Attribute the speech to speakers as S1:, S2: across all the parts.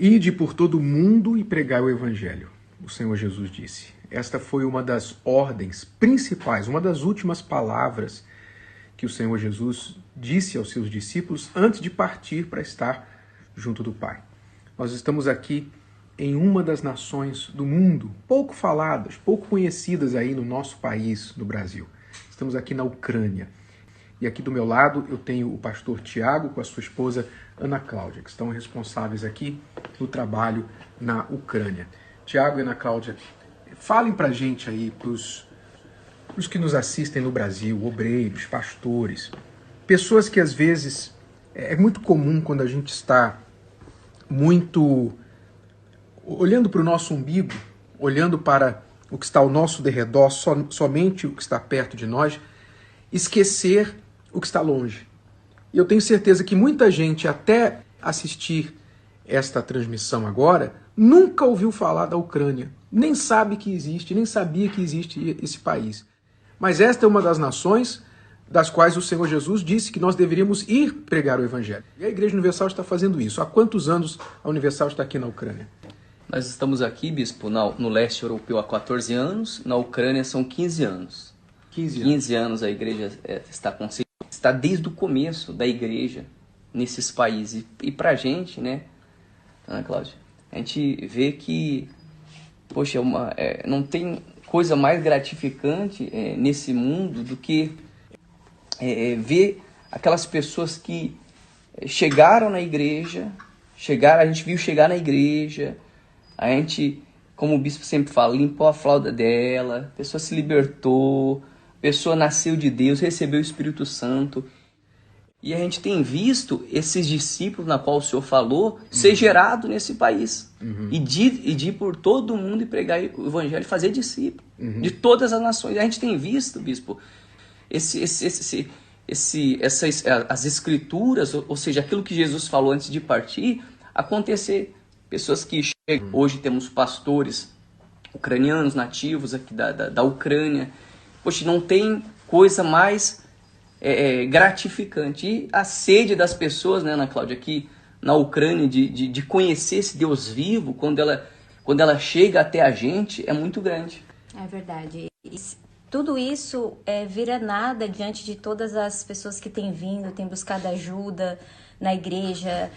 S1: Ide por todo o mundo e pregai o Evangelho, o Senhor Jesus disse. Esta foi uma das ordens principais, uma das últimas palavras que o Senhor Jesus disse aos seus discípulos antes de partir para estar junto do Pai. Nós estamos aqui em uma das nações do mundo, pouco faladas, pouco conhecidas aí no nosso país, no Brasil. Estamos aqui na Ucrânia. E aqui do meu lado eu tenho o pastor Tiago com a sua esposa Ana Cláudia, que estão responsáveis aqui no trabalho na Ucrânia. Tiago e Ana Cláudia, falem pra gente aí, pros que nos assistem no Brasil, obreiros, pastores, pessoas que às vezes é muito comum quando a gente está muito olhando para o nosso umbigo, olhando para o que está ao nosso derredor, somente o que está perto de nós, esquecer o que está longe. E eu tenho certeza que muita gente, até assistir esta transmissão agora, nunca ouviu falar da Ucrânia, nem sabe que existe, nem sabia que existe esse país. Mas esta é uma das nações das quais o Senhor Jesus disse que nós deveríamos ir pregar o Evangelho. E a Igreja Universal está fazendo isso. Há quantos anos a Universal está aqui na Ucrânia?
S2: Nós estamos aqui, bispo, no leste europeu há 14 anos, na Ucrânia são 15 anos. 15 anos a igreja está desde o começo da igreja nesses países. E pra gente, né, Ana Cláudia, a gente vê que, poxa, não tem coisa mais gratificante nesse mundo do que ver aquelas pessoas que chegaram na igreja, a gente viu chegar na igreja, a gente, como o bispo sempre fala, limpou a fralda dela, a pessoa se libertou, a pessoa nasceu de Deus, recebeu o Espírito Santo. E a gente tem visto esses discípulos na qual o Senhor falou ser gerado nesse país. E de ir por todo mundo e pregar o Evangelho e fazer discípulo de todas as nações. A gente tem visto, bispo, as escrituras, ou seja, aquilo que Jesus falou antes de partir, acontecer. Pessoas que chegam. Hoje temos pastores ucranianos nativos aqui da Ucrânia. Poxa, não tem coisa mais gratificante. E a sede das pessoas, né, Ana Cláudia, aqui na Ucrânia, de conhecer esse Deus vivo, quando ela chega até a gente, é muito grande.
S3: É verdade. Tudo isso vira nada diante de todas as pessoas que têm vindo, têm buscado ajuda na igreja.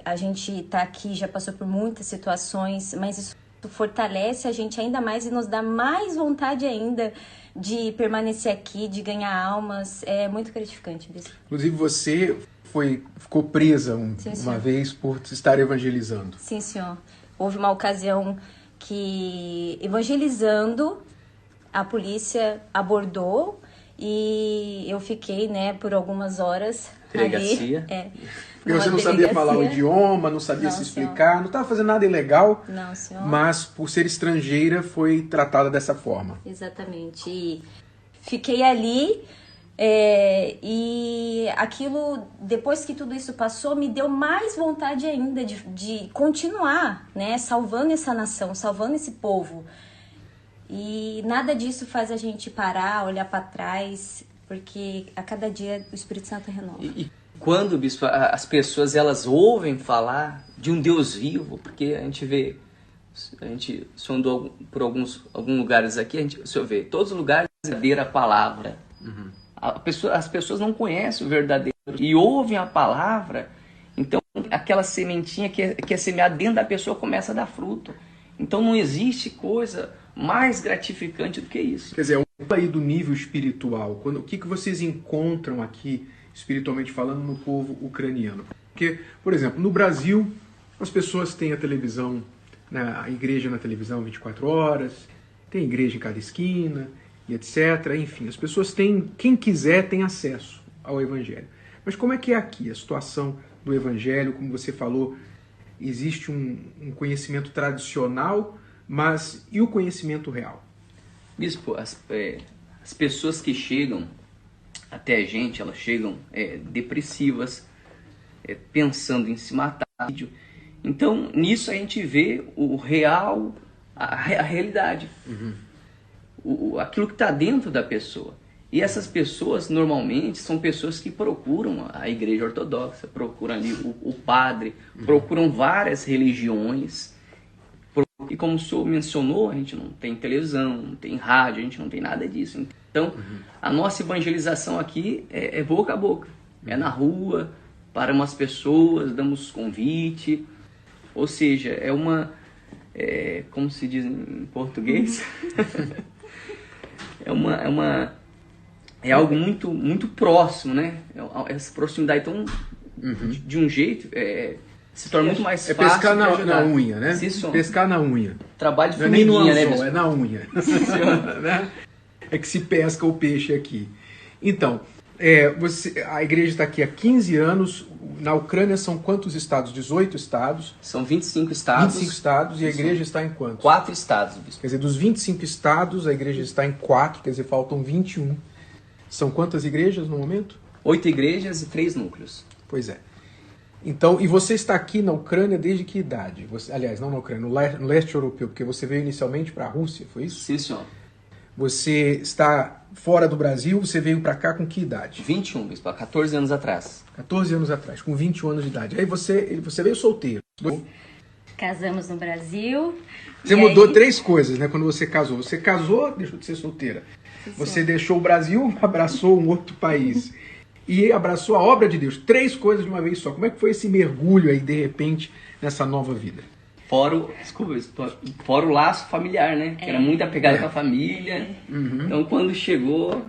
S3: A gente está aqui, já passou por muitas situações, mas isso fortalece a gente ainda mais e nos dá mais vontade ainda de permanecer aqui, de ganhar almas. É muito gratificante, bispo.
S1: Inclusive você ficou presa uma vez por estar evangelizando.
S3: Sim, senhor. Houve uma ocasião que, evangelizando, a polícia abordou e eu fiquei, né, por algumas horas
S2: Delegacia.
S3: ali.
S1: Porque você não sabia falar o idioma, não sabia se explicar, não estava fazendo nada ilegal,
S3: não, senhor.
S1: Mas por ser estrangeira foi tratada dessa forma.
S3: Exatamente. E fiquei ali e aquilo, depois que tudo isso passou, me deu mais vontade ainda de continuar, né, salvando essa nação, salvando esse povo. E nada disso faz a gente parar, olhar para trás, porque a cada dia o Espírito Santo renova.
S2: E quando, bispo, as pessoas elas ouvem falar de um Deus vivo, porque a gente sondou por alguns lugares aqui, o senhor vê, todos os lugares é verdadeira palavra. As pessoas não conhecem o verdadeiro e ouvem a palavra, então aquela sementinha que é semeada dentro da pessoa começa a dar fruto. Então não existe coisa mais gratificante do que isso.
S1: Quer dizer, aí do nível espiritual, o que vocês encontram aqui, espiritualmente falando, no povo ucraniano? Porque, por exemplo, no Brasil, as pessoas têm a televisão, né, a igreja na televisão 24 horas, tem igreja em cada esquina, e etc. Enfim, as pessoas têm, quem quiser tem acesso ao Evangelho. Mas como é que é aqui a situação do Evangelho? Como você falou, existe um conhecimento tradicional, mas e o conhecimento real?
S2: Bispo, as pessoas que chegam até a gente, elas chegam depressivas, pensando em se matar. Então, nisso a gente vê o real, a realidade. Aquilo que está dentro da pessoa. E essas pessoas, normalmente, são pessoas que procuram a igreja ortodoxa, procuram ali o padre, procuram várias religiões. E como o senhor mencionou, a gente não tem televisão, não tem rádio, a gente não tem nada disso. Então, a nossa evangelização aqui é boca a boca. É na rua, para umas pessoas, damos convite. Ou seja, como se diz em português? É algo muito, muito próximo, né? Essa proximidade tão, de um jeito, se torna muito mais fácil.
S1: É pescar na unha, né?
S2: Sim,
S1: pescar na unha.
S2: Trabalho de
S1: Não é nem no
S2: formiguinha, né,
S1: anzol,
S2: bispo?
S1: é na unha. Né? É que se pesca o peixe aqui. Então, a igreja está aqui há 15 anos. Na Ucrânia são quantos estados? 18 estados.
S2: São 25 estados.
S1: 25 estados e a igreja está em quantos?
S2: 4 estados, bispo.
S1: Quer dizer, dos 25 estados, a igreja está em 4, quer dizer, faltam 21. São quantas igrejas no momento?
S2: 8 igrejas e 3 núcleos.
S1: Pois é. Então, e você está aqui na Ucrânia desde que idade? Aliás, não na Ucrânia, no leste europeu, porque você veio inicialmente para a Rússia, foi isso?
S2: Sim, senhor.
S1: Você está fora do Brasil, você veio para cá com que idade?
S2: 21, bispo, há 14 anos atrás.
S1: 14 anos atrás, com 21 anos de idade. Aí você veio solteiro.
S3: Casamos no Brasil.
S1: Você mudou 3 coisas, né, quando você casou. Você casou, deixou de ser solteira. Você deixou o Brasil, abraçou um outro país. E abraçou a obra de Deus. 3 coisas de uma vez só. Como é que foi esse mergulho aí, de repente, nessa nova vida?
S2: Fora o laço familiar, né? Que era muito apegado com a família. Então, quando chegou...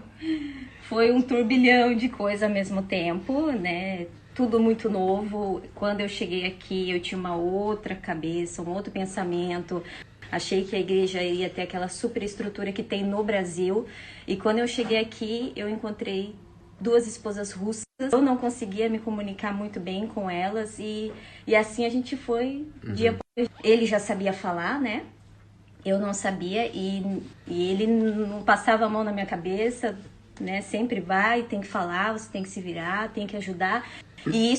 S3: Foi um turbilhão de coisas ao mesmo tempo, né? Tudo muito novo. Quando eu cheguei aqui, eu tinha uma outra cabeça, um outro pensamento. Achei que a igreja ia ter aquela superestrutura que tem no Brasil. E quando eu cheguei aqui, eu encontrei 2 esposas russas. Eu não conseguia me comunicar muito bem com elas. E assim a gente foi. Ele já sabia falar, né? Eu não sabia. E ele não passava a mão na minha cabeça, né? Sempre tem que falar, você tem que se virar, tem que ajudar. E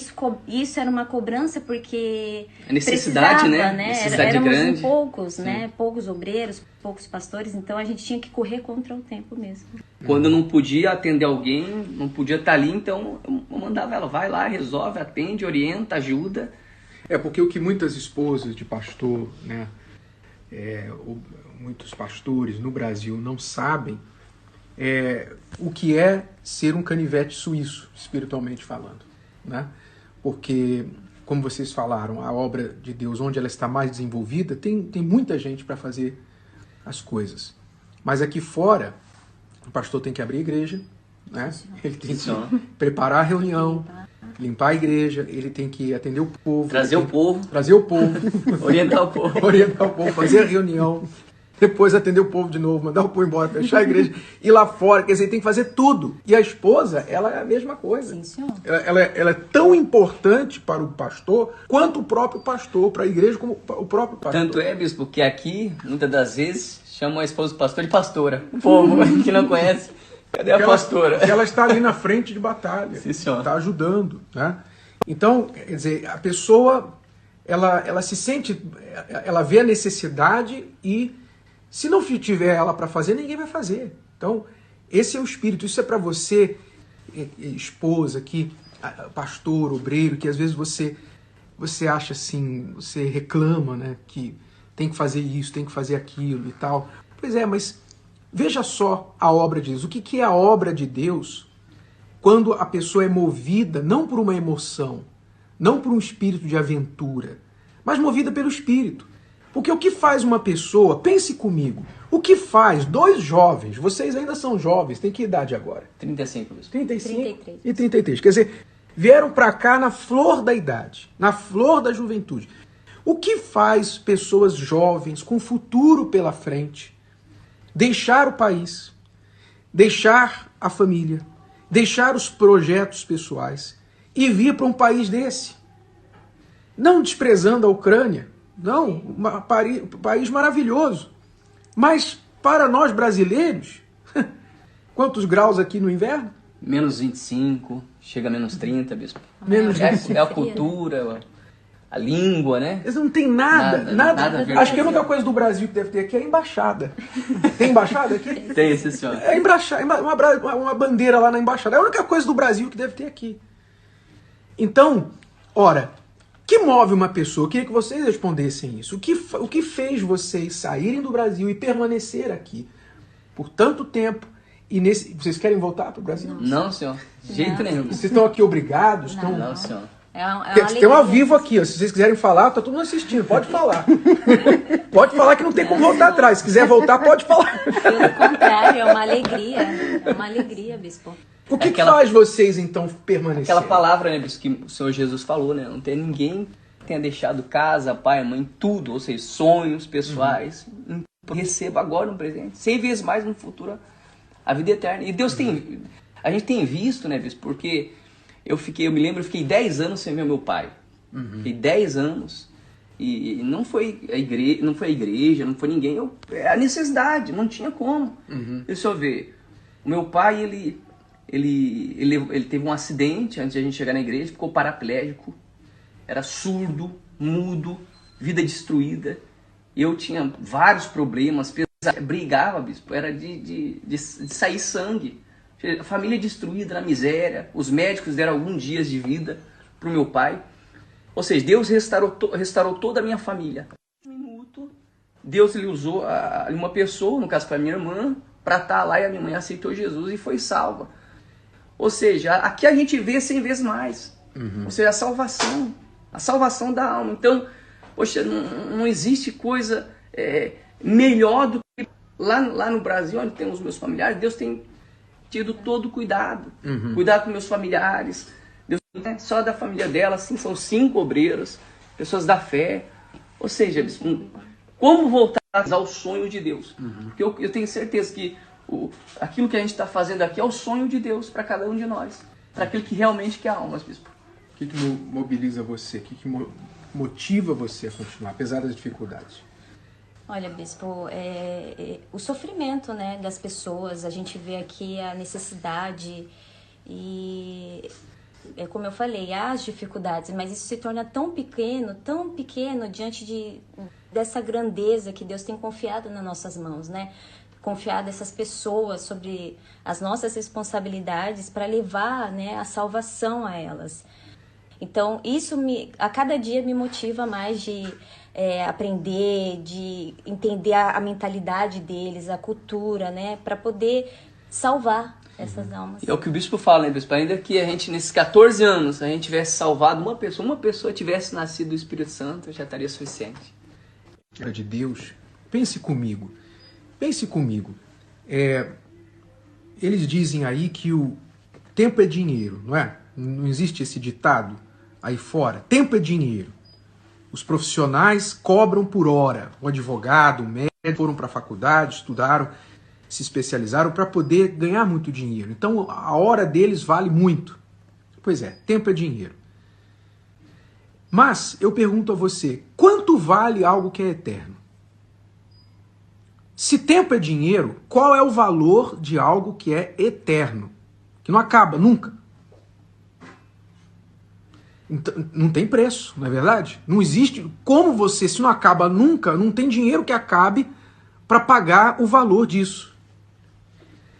S3: isso era uma cobrança porque
S2: a necessidade,
S3: né?
S2: Necessidade
S3: Éramos
S2: grande.
S3: Poucos, né? Poucos obreiros, poucos pastores, então a gente tinha que correr contra o tempo mesmo.
S2: Quando eu não podia atender alguém, não podia estar ali, então eu mandava ela, vai lá, resolve, atende, orienta, ajuda.
S1: Porque o que muitas esposas de pastor, né, muitos pastores no Brasil não sabem o que é ser um canivete suíço, espiritualmente falando. Né? Porque, como vocês falaram, a obra de Deus, onde ela está mais desenvolvida, tem muita gente para fazer as coisas. Mas aqui fora, o pastor tem que abrir a igreja, né? Ele tem que preparar a reunião, limpar a igreja, ele tem que atender o povo.
S2: Trazer o povo.
S1: Orientar o povo, fazer a reunião. Depois atender o povo de novo, mandar o povo embora, fechar a igreja, ir lá fora, quer dizer, ele tem que fazer tudo. E a esposa, ela é a mesma coisa.
S3: Sim, senhor.
S1: Ela é tão importante para o pastor, quanto o próprio pastor, para a igreja, como o próprio pastor.
S2: Tanto é, bispo, que aqui, muitas das vezes, chamam a esposa do pastor de pastora. O povo que não conhece, cadê a pastora?
S1: Ela está ali na frente de batalha, está ajudando. Né? Então, quer dizer, a pessoa, ela se sente, ela vê a necessidade e se não tiver ela para fazer, ninguém vai fazer. Então, esse é o espírito. Isso é para você, esposa, pastor, obreiro, que às vezes você acha assim, você reclama, né, que tem que fazer isso, tem que fazer aquilo e tal. Pois é, mas veja só a obra de Deus. O que é a obra de Deus quando a pessoa é movida não por uma emoção, não por um espírito de aventura, mas movida pelo Espírito? Porque o que faz uma pessoa, pense comigo, o que faz 2 jovens, vocês ainda são jovens, tem que idade agora?
S2: 35, bispo.
S1: 35
S3: 33.
S1: E 33. Quer dizer, vieram para cá na flor da idade, na flor da juventude. O que faz pessoas jovens, com futuro pela frente, deixar o país, deixar a família, deixar os projetos pessoais e vir para um país desse? Não desprezando a Ucrânia, não, um país maravilhoso. Mas para nós brasileiros, quantos graus aqui no inverno?
S2: Menos 25, chega a menos 30, bispo.
S1: Menos
S2: É a cultura, a língua, né?
S1: Eles não tem nada.
S2: Nada a ver
S1: Acho que a
S2: com
S1: única coisa do Brasil que deve ter aqui é a embaixada. Tem embaixada aqui?
S2: Tem, sim, senhor.
S1: É uma bandeira lá na embaixada. É a única coisa do Brasil que deve ter aqui. Então, ora, o que move uma pessoa? Eu queria que vocês respondessem isso. O que fez vocês saírem do Brasil e permanecer aqui por tanto tempo? E vocês querem voltar para o Brasil?
S2: Não, senhor. De jeito nenhum.
S1: Vocês estão aqui obrigados?
S2: Não, senhor.
S1: Tem um ao vivo aqui, ó. Se vocês quiserem falar, tá todo mundo assistindo, pode falar. Pode falar que não tem como voltar atrás. Se quiser voltar, pode falar.
S3: Pelo contrário, é uma alegria. É uma alegria, bispo.
S1: O que faz vocês, então, permanecer?
S2: Aquela palavra, né, bispo, que o Senhor Jesus falou, né? Não tem ninguém que tenha deixado casa, pai, mãe, tudo, ou seja, sonhos pessoais. Receba agora um presente, 100 vezes mais no futuro, a vida eterna. E Deus tem... A gente tem visto, né, bispo, porque... Eu fiquei 10 anos sem ver meu pai. Fiquei 10 anos. E não foi a igreja, não foi ninguém. É a necessidade, não tinha como. Deixa eu ver. O meu pai, ele teve um acidente antes de a gente chegar na igreja, ficou paraplégico. Era surdo, mudo, vida destruída. Eu tinha vários problemas, brigava, bispo, era de sair sangue. A família destruída na miséria, os médicos deram alguns dias de vida para o meu pai. Ou seja, Deus restaurou toda a minha família. Um minuto, Deus ele usou uma pessoa, no caso foi a minha irmã, para estar lá e a minha mãe aceitou Jesus e foi salva. Ou seja, aqui a gente vê 100 vezes mais. Ou seja, a salvação da alma. Então, poxa, não existe coisa melhor do que lá no Brasil, onde tem os meus familiares, Deus tem tido todo cuidado. Cuidar com meus familiares. Deus, né, só da família dela, assim, são 5 obreiros, pessoas da fé. Ou seja, como voltar ao sonho de Deus? Porque eu tenho certeza que aquilo que a gente está fazendo aqui é o sonho de Deus para cada um de nós. Para aquele que realmente quer almas, bispo.
S1: O que mobiliza você? O que motiva você a continuar, apesar das dificuldades?
S3: Olha, bispo, o sofrimento, né, das pessoas, a gente vê aqui a necessidade e, como eu falei, há as dificuldades, mas isso se torna tão pequeno diante dessa grandeza que Deus tem confiado nas nossas mãos, né? Confiado essas pessoas sobre as nossas responsabilidades para levar, né, a salvação a elas. Então, isso a cada dia me motiva mais de aprender, de entender a mentalidade deles, a cultura, né? Para poder salvar essas almas.
S2: E é o que o bispo fala, né, bispo? Ainda que a gente, nesses 14 anos, a gente tivesse salvado uma pessoa tivesse nascido do Espírito Santo, já estaria suficiente.
S1: Era de Deus. Pense comigo. Eles dizem aí que o tempo é dinheiro, não é? Não existe esse ditado aí fora. Tempo é dinheiro. Os profissionais cobram por hora. O advogado, o médico foram para a faculdade, estudaram, se especializaram para poder ganhar muito dinheiro. Então a hora deles vale muito. Pois é, tempo é dinheiro. Mas eu pergunto a você, quanto vale algo que é eterno? Se tempo é dinheiro, qual é o valor de algo que é eterno? Que não acaba nunca. Então, não tem preço, não é verdade? Não existe como você, se não acaba nunca, não tem dinheiro que acabe para pagar o valor disso.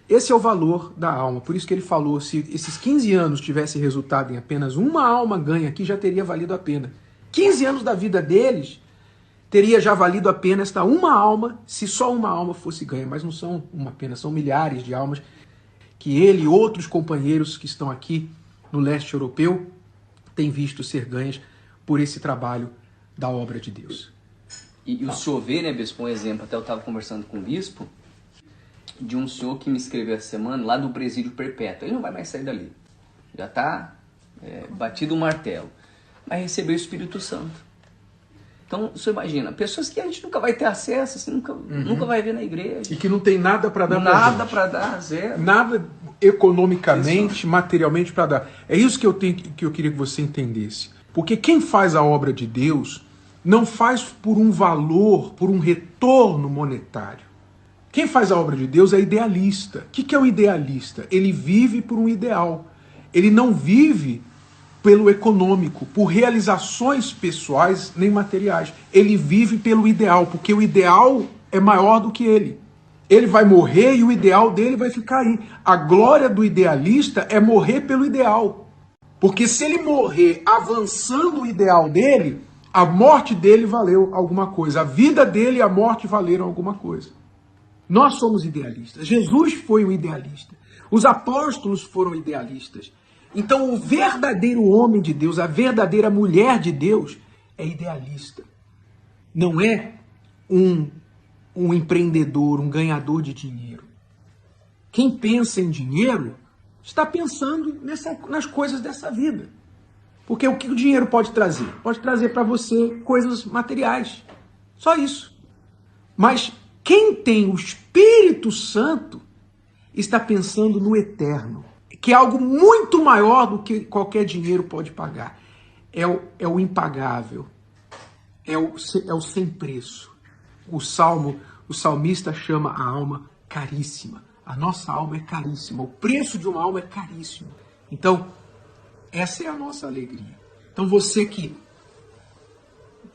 S1: Esse é o valor da alma. Por isso que ele falou, se esses 15 anos tivesse resultado em apenas uma alma ganha aqui, já teria valido a pena. 15 anos da vida deles teria já valido a pena esta uma alma, se só uma alma fosse ganha. Mas não são uma apenas, são milhares de almas que ele e outros companheiros que estão aqui no leste europeu têm visto ser ganhas por esse trabalho da obra de Deus.
S2: E o senhor vê, né, bispo, um exemplo, até eu estava conversando com o bispo, de um senhor que me escreveu essa semana, lá do presídio perpétuo. Ele não vai mais sair dali. Já está batido o martelo. Mas recebeu o Espírito Santo. Então, você imagina, pessoas que a gente nunca vai ter acesso, assim, nunca vai ver na igreja.
S1: E que não tem nada para dar.
S2: Nada para dar, zero.
S1: Nada economicamente, materialmente para dar. É isso que eu queria que você entendesse. Porque quem faz a obra de Deus não faz por um valor, por um retorno monetário. Quem faz a obra de Deus é idealista. O que é o idealista? Ele vive por um ideal. Ele não vive pelo econômico, por realizações pessoais nem materiais. Ele vive pelo ideal, porque o ideal é maior do que ele. Ele vai morrer e o ideal dele vai ficar aí. A glória do idealista é morrer pelo ideal. Porque se ele morrer avançando o ideal dele, a morte dele valeu alguma coisa. A vida dele e a morte valeram alguma coisa. Nós somos idealistas. Jesus foi um idealista. Os apóstolos foram idealistas. Então o verdadeiro homem de Deus, a verdadeira mulher de Deus é idealista. Não é um empreendedor, um ganhador de dinheiro. Quem pensa em dinheiro está pensando nas coisas dessa vida. Porque o que o dinheiro pode trazer? Pode trazer para você coisas materiais. Só isso. Mas quem tem o Espírito Santo está pensando no eterno, que é algo muito maior do que qualquer dinheiro pode pagar. É o impagável. É o sem preço. O salmista chama a alma caríssima. A nossa alma é caríssima. O preço de uma alma é caríssimo. Então, essa é a nossa alegria. Então, você que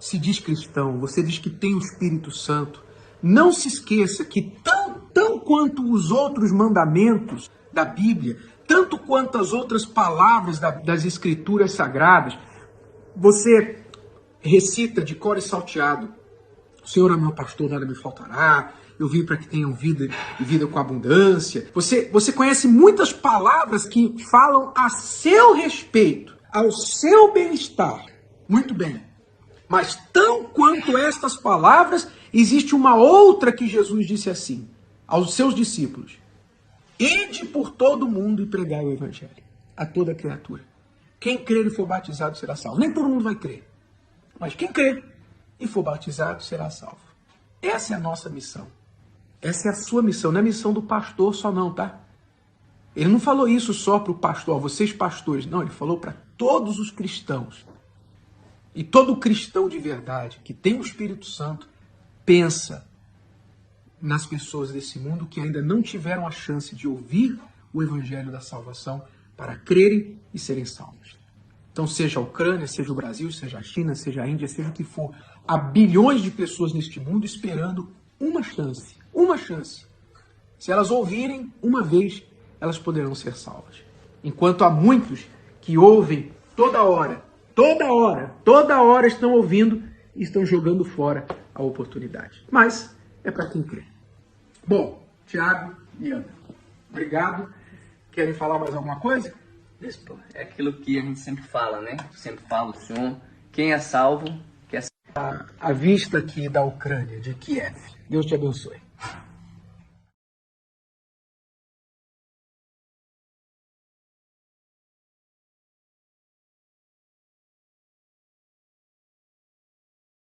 S1: se diz cristão, você diz que tem o Espírito Santo, não se esqueça que tão quanto os outros mandamentos da Bíblia, tanto quanto as outras palavras das Escrituras Sagradas, você recita de cor e salteado: o Senhor é meu pastor, nada me faltará, eu vim para que tenham vida e vida com abundância. Você conhece muitas palavras que falam a seu respeito, ao seu bem-estar. Muito bem. Mas tão quanto estas palavras, existe uma outra que Jesus disse assim aos seus discípulos: ide por todo o mundo e pregai o evangelho a toda criatura. Quem crer e for batizado será salvo. Nem todo mundo vai crer, mas quem crer e for batizado será salvo. Essa é a nossa missão. Essa é a sua missão, não é a missão do pastor só não, tá? Ele não falou isso só para o pastor, vocês pastores. Não, ele falou para todos os cristãos. E todo cristão de verdade que tem o Espírito Santo pensa nas pessoas desse mundo que ainda não tiveram a chance de ouvir o evangelho da salvação para crerem e serem salvos. Então, seja a Ucrânia, seja o Brasil, seja a China, seja a Índia, seja o que for, há bilhões de pessoas neste mundo esperando uma chance. Uma chance. Se elas ouvirem uma vez, elas poderão ser salvas. Enquanto há muitos que ouvem toda hora estão ouvindo e estão jogando fora a oportunidade. Mas é para quem crê. Bom, Tiago e Ana, obrigado. Querem falar mais alguma coisa?
S2: Bispo, é aquilo que a gente sempre fala, né? Sempre fala o senhor, quem é salvo, quer
S1: A vista aqui da Ucrânia, de Kiev. Deus te abençoe.